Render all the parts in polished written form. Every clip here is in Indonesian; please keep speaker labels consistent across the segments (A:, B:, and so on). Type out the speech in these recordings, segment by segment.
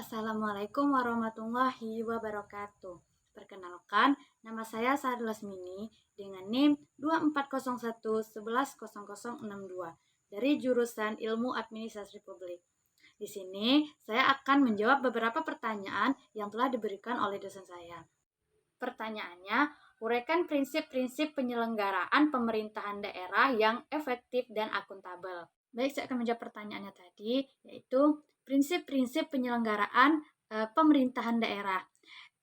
A: Assalamualaikum warahmatullahi wabarakatuh. Perkenalkan, nama saya Sahad Lasmini dengan NIM 2401110062 dari jurusan Ilmu Administrasi Publik. Di sini, saya akan menjawab beberapa pertanyaan yang telah diberikan oleh dosen saya. Pertanyaannya, uraikan prinsip-prinsip penyelenggaraan pemerintahan daerah yang efektif dan akuntabel. Baik, saya akan menjawab pertanyaannya tadi, yaitu prinsip-prinsip penyelenggaraan pemerintahan daerah.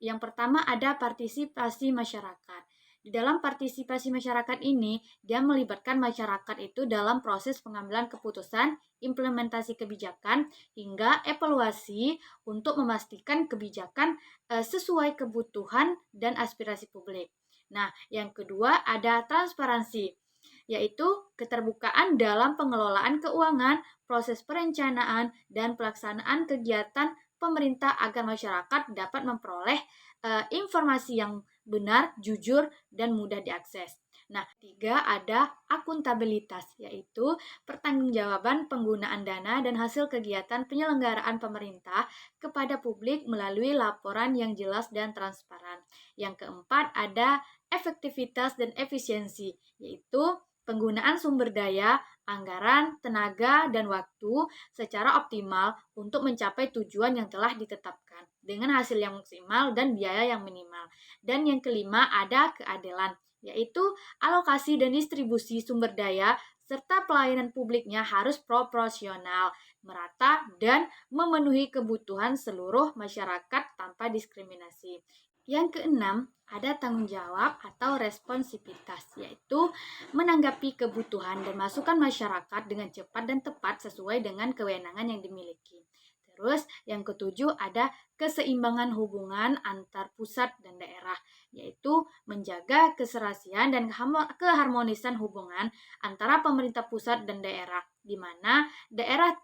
A: Yang pertama ada partisipasi masyarakat. Di dalam partisipasi masyarakat ini, dia melibatkan masyarakat itu dalam proses pengambilan keputusan, implementasi kebijakan, hingga evaluasi untuk memastikan kebijakan sesuai kebutuhan dan aspirasi publik. Nah, yang kedua ada transparansi, yaitu keterbukaan dalam pengelolaan keuangan, proses perencanaan, dan pelaksanaan kegiatan pemerintah agar masyarakat dapat memperoleh informasi yang benar, jujur, dan mudah diakses. Nah, tiga ada akuntabilitas, yaitu pertanggungjawaban penggunaan dana dan hasil kegiatan penyelenggaraan pemerintah kepada publik melalui laporan yang jelas dan transparan. Yang keempat ada efektivitas dan efisiensi, yaitu penggunaan sumber daya, anggaran, tenaga, dan waktu secara optimal untuk mencapai tujuan yang telah ditetapkan dengan hasil yang maksimal dan biaya yang minimal. Dan yang kelima ada keadilan, yaitu alokasi dan distribusi sumber daya serta pelayanan publiknya harus proporsional, merata, dan memenuhi kebutuhan seluruh masyarakat tanpa diskriminasi. Yang keenam, ada tanggung jawab atau responsivitas, yaitu menanggapi kebutuhan dan masukan masyarakat dengan cepat dan tepat sesuai dengan kewenangan yang dimiliki. Terus yang ketujuh ada keseimbangan hubungan antar pusat dan daerah, yaitu menjaga keserasian dan keharmonisan hubungan antara pemerintah pusat dan daerah, di mana daerah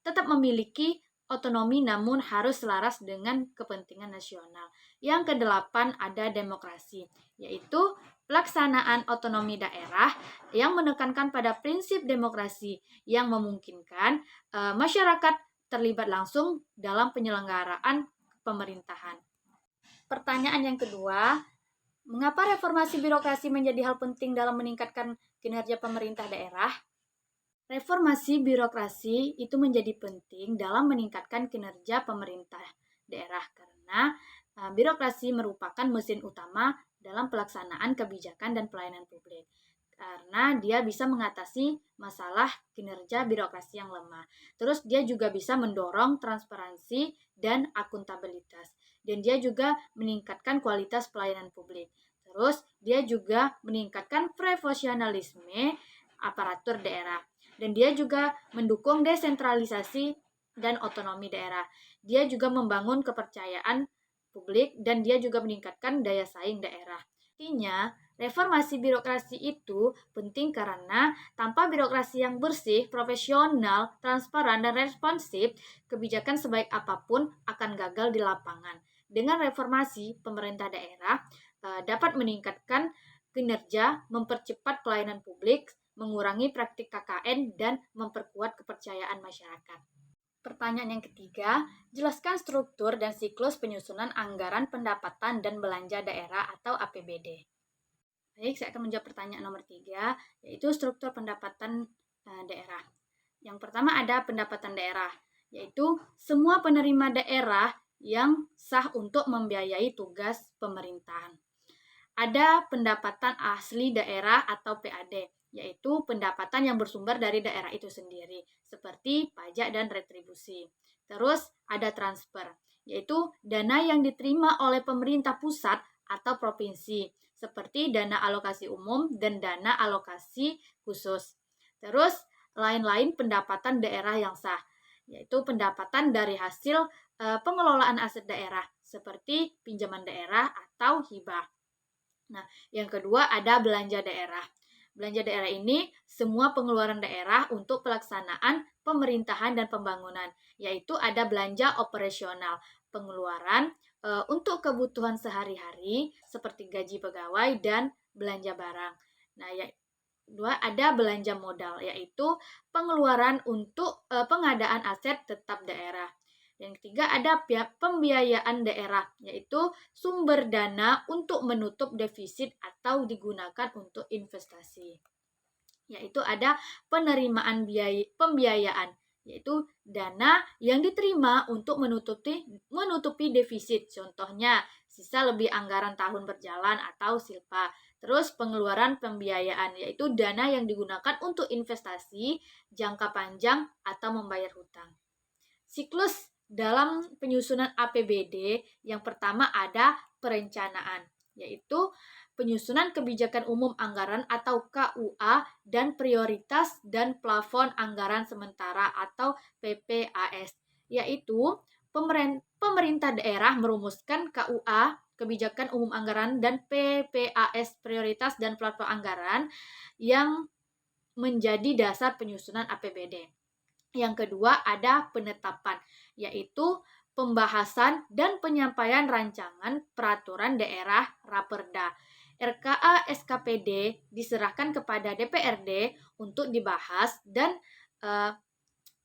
A: tetap memiliki otonomi namun harus selaras dengan kepentingan nasional. Yang kedelapan ada demokrasi, yaitu pelaksanaan otonomi daerah yang menekankan pada prinsip demokrasi yang memungkinkan masyarakat terlibat langsung dalam penyelenggaraan pemerintahan. Pertanyaan yang kedua, mengapa reformasi birokrasi menjadi hal penting dalam meningkatkan kinerja pemerintah daerah? Reformasi birokrasi itu menjadi penting dalam meningkatkan kinerja pemerintah daerah karena birokrasi merupakan mesin utama dalam pelaksanaan kebijakan dan pelayanan publik. Karena dia bisa mengatasi masalah kinerja birokrasi yang lemah. Terus dia juga bisa mendorong transparansi dan akuntabilitas. Dan dia juga meningkatkan kualitas pelayanan publik. Terus dia juga meningkatkan profesionalisme aparatur daerah. Dan dia juga mendukung desentralisasi dan otonomi daerah. Dia juga membangun kepercayaan publik dan dia juga meningkatkan daya saing daerah. Artinya, reformasi birokrasi itu penting karena tanpa birokrasi yang bersih, profesional, transparan, dan responsif, kebijakan sebaik apapun akan gagal di lapangan. Dengan reformasi, pemerintah daerah dapat meningkatkan kinerja, mempercepat pelayanan publik, mengurangi praktik KKN, dan memperkuat kepercayaan masyarakat. Pertanyaan yang ketiga, jelaskan struktur dan siklus penyusunan anggaran pendapatan dan belanja daerah atau APBD. Baik, saya akan menjawab pertanyaan nomor 3, yaitu struktur pendapatan daerah. Yang pertama ada pendapatan daerah, yaitu semua penerima daerah yang sah untuk membiayai tugas pemerintahan. Ada pendapatan asli daerah atau PAD, yaitu pendapatan yang bersumber dari daerah itu sendiri, seperti pajak dan retribusi. Terus ada transfer, yaitu dana yang diterima oleh pemerintah pusat atau provinsi, seperti dana alokasi umum dan dana alokasi khusus. Terus lain-lain pendapatan daerah yang sah, yaitu pendapatan dari hasil pengelolaan aset daerah, seperti pinjaman daerah atau hibah. Nah, yang kedua ada belanja daerah. Belanja daerah ini semua pengeluaran daerah untuk pelaksanaan pemerintahan dan pembangunan, yaitu ada belanja operasional, pengeluaran untuk kebutuhan sehari-hari seperti gaji pegawai dan belanja barang. Nah, yang kedua ada belanja modal, yaitu pengeluaran untuk pengadaan aset tetap daerah. Dan ketiga ada pembiayaan daerah, yaitu sumber dana untuk menutup defisit atau digunakan untuk investasi. Yaitu ada penerimaan pembiayaan, yaitu dana yang diterima untuk menutupi defisit. Contohnya, sisa lebih anggaran tahun berjalan atau silpa. Terus pengeluaran pembiayaan, yaitu dana yang digunakan untuk investasi, jangka panjang, atau membayar hutang. Siklus dalam penyusunan APBD yang pertama ada perencanaan, yaitu penyusunan kebijakan umum anggaran atau KUA dan prioritas dan plafon anggaran sementara atau PPAS, yaitu pemerintah daerah merumuskan KUA kebijakan umum anggaran dan PPAS prioritas dan plafon anggaran yang menjadi dasar penyusunan APBD. Yang kedua ada penetapan, yaitu pembahasan dan penyampaian rancangan peraturan daerah Raperda. RKA SKPD diserahkan kepada DPRD untuk dibahas dan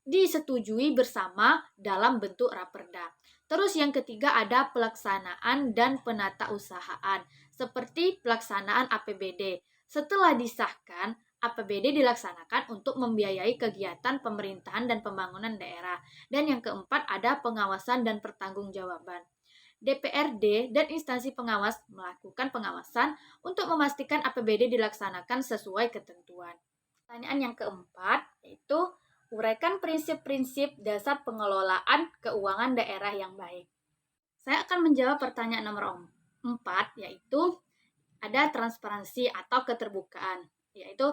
A: disetujui bersama dalam bentuk Raperda. Terus yang ketiga ada pelaksanaan dan penatausahaan, seperti pelaksanaan APBD. Setelah disahkan, APBD dilaksanakan untuk membiayai kegiatan pemerintahan dan pembangunan daerah. Dan yang keempat ada pengawasan dan pertanggungjawaban. DPRD dan instansi pengawas melakukan pengawasan untuk memastikan APBD dilaksanakan sesuai ketentuan. Pertanyaan yang keempat yaitu uraikan prinsip-prinsip dasar pengelolaan keuangan daerah yang baik. Saya akan menjawab pertanyaan nomor 4, yaitu ada transparansi atau keterbukaan, yaitu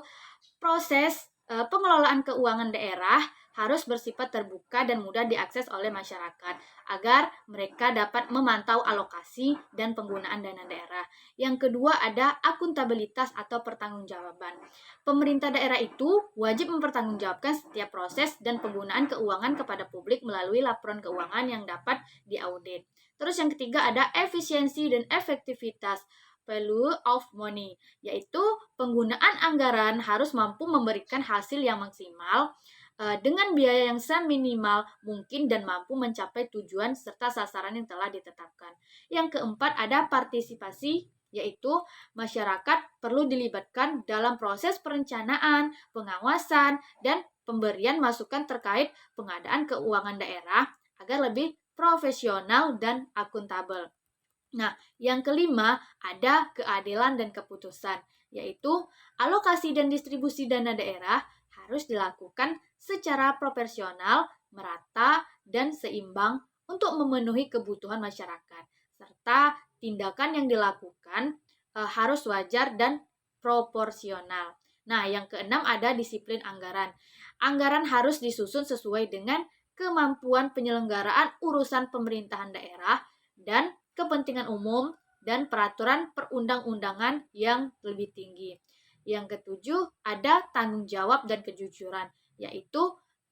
A: proses pengelolaan keuangan daerah harus bersifat terbuka dan mudah diakses oleh masyarakat agar mereka dapat memantau alokasi dan penggunaan dana daerah. Yang kedua ada akuntabilitas atau pertanggungjawaban. Pemerintah daerah itu wajib mempertanggungjawabkan setiap proses dan penggunaan keuangan kepada publik melalui laporan keuangan yang dapat diaudit. Terus yang ketiga ada efisiensi dan efektivitas, value of money, yaitu penggunaan anggaran harus mampu memberikan hasil yang maksimal dengan biaya yang seminimal mungkin dan mampu mencapai tujuan serta sasaran yang telah ditetapkan. Yang keempat ada partisipasi, yaitu masyarakat perlu dilibatkan dalam proses perencanaan, pengawasan, dan pemberian masukan terkait pengadaan keuangan daerah agar lebih profesional dan akuntabel. Nah, yang kelima ada keadilan dan keputusan, yaitu alokasi dan distribusi dana daerah harus dilakukan secara proporsional, merata, dan seimbang untuk memenuhi kebutuhan masyarakat, serta tindakan yang dilakukan harus wajar dan proporsional. Nah, yang keenam ada disiplin anggaran. Anggaran harus disusun sesuai dengan kemampuan penyelenggaraan urusan pemerintahan daerah dan kepentingan umum dan peraturan perundang-undangan yang lebih tinggi. Yang ketujuh, ada tanggung jawab dan kejujuran, yaitu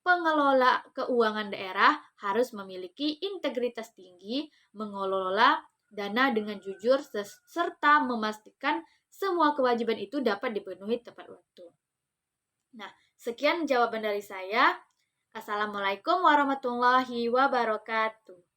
A: pengelola keuangan daerah harus memiliki integritas tinggi, mengelola dana dengan jujur, serta memastikan semua kewajiban itu dapat dipenuhi tepat waktu. Nah, sekian jawaban dari saya. Assalamualaikum warahmatullahi wabarakatuh.